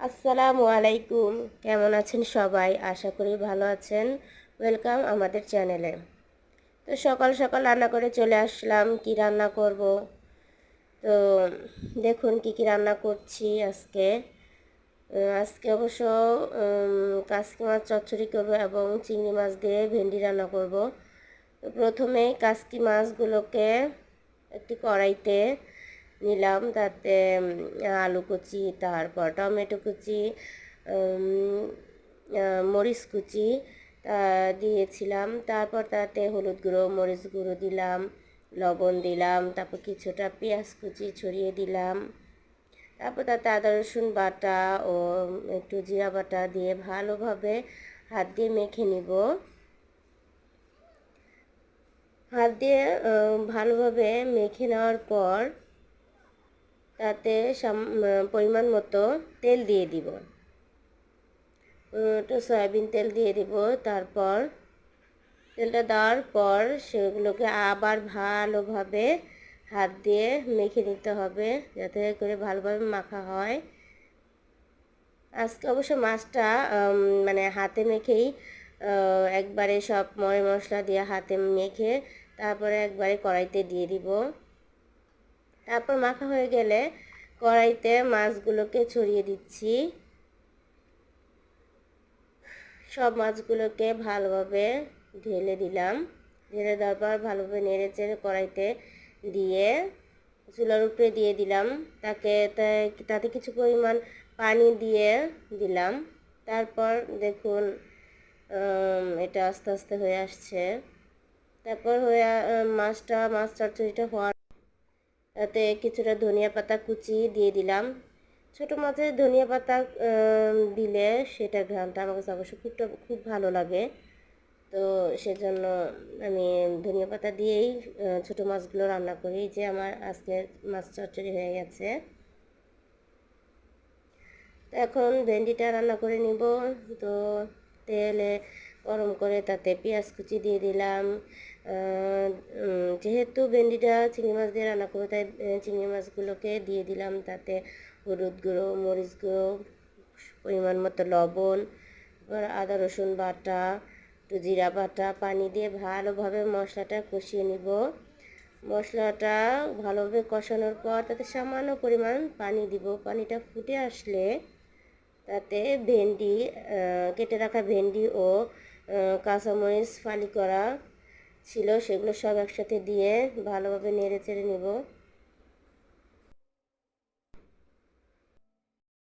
আসসালামু আলাইকুম। কেমন আছেন সবাই? আশা করি ভালো আছেন। ওয়েলকাম আমাদের চ্যানেলে। তো সকাল সকাল রান্না করে চলে আসলাম। কি রান্না করব? তো দেখুন কি রান্না করছি আজকে। আজকে অবশ্য কাসকি মাছ চচ্চড়ি করব এবং চিংড়ি মাছ দিয়ে ভেন্ডি রান্না করব। তো প্রথমেই কাসকি মাছগুলোকে একটি কড়াইতে নিলাম, তাতে আলু কুচি, তারপর টমেটো কুচি, মরিচ কুচি দিয়েছিলাম। তারপর তাতে হলুদ গুঁড়ো, মরিচ গুঁড়ো দিলাম, লবণ দিলাম, তারপর কিছুটা পেঁয়াজ কুচি ছড়িয়ে দিলাম। তারপর তাতে আদা রসুন বাটা ও একটু জিরা বাটা দিয়ে ভালোভাবে হাত দিয়ে মেখে নিব। হাত দিয়ে ভালোভাবে মেখে নেওয়ার পর তাতে পরিমাণ মতো তেল দিয়ে দিব। একটু সয়াবিন তেল দিয়ে দিব। তারপর তেলটা দেওয়ার পর সেগুলোকে আবার ভালোভাবে হাত দিয়ে মেখে নিতে হবে, যাতে করে ভালোভাবে মাখা হয়। আজকে অবশ্য মাছটা মানে হাতে মেখেই একবারে সব মশলা দিয়ে হাতে মেখে তারপরে একবারে কড়াইতে দিয়ে দিব। তারপর মাখা হয়ে গেলে কড়াইতে মাছগুলোকে ছড়িয়ে দিচ্ছি। সব মাছগুলোকে ভালোভাবে ঢেলে দিলাম। ঢেলে দেওয়ার পর ভালোভাবে নেড়ে চেড়ে কড়াইতে দিয়ে চুলার উপরে দিয়ে দিলাম। তাতে কিছু পরিমাণ পানি দিয়ে দিলাম। তারপর দেখুন এটা আস্তে আস্তে হয়ে আসছে। তারপর মাছ চচ্চড়িটা হওয়ার তাতে কিছুটা ধনিয়া পাতা কুচি দিয়ে দিলাম। ছোটো মাছের ধনিয়া পাতা দিলে সেটা ঘ্রাণটা আমার কাছে অবশ্য খুব ভালো লাগে। তো সেজন্য আমি ধনিয়া পাতা দিয়েই ছোটো মাছগুলো রান্না করি। যে আমার আজকে মাছ চচ্চড়ি হয়ে গেছে। তো এখন ভেন্ডিটা রান্না করে নিব। তো তেলে গরম করে তাতে পেঁয়াজ কুচি দিয়ে দিলাম। যেহেতু ভেন্ডিটা চিংড়ি মাছ দিয়ে রান্না করবো, তাই চিংড়ি মাছগুলোকে দিয়ে দিলাম। তাতে হলুদ গুঁড়ো, মরিচ গুঁড়ো, পরিমাণ মতো লবণ, আদা রসুন বাটা, একটু জিরা বাটা, পানি দিয়ে ভালোভাবে মশলাটা কষিয়ে নিব। মশলাটা ভালোভাবে কষানোর পর তাতে সামান্য পরিমাণ পানি দিব। পানিটা ফুটে আসলে তাতে কেটে রাখা ভেন্ডি ও কাঁচামরিচ ফালি করা ছিল সেগুলো সব একসাথে দিয়ে ভালোভাবে নেড়ে চেড়ে নেব।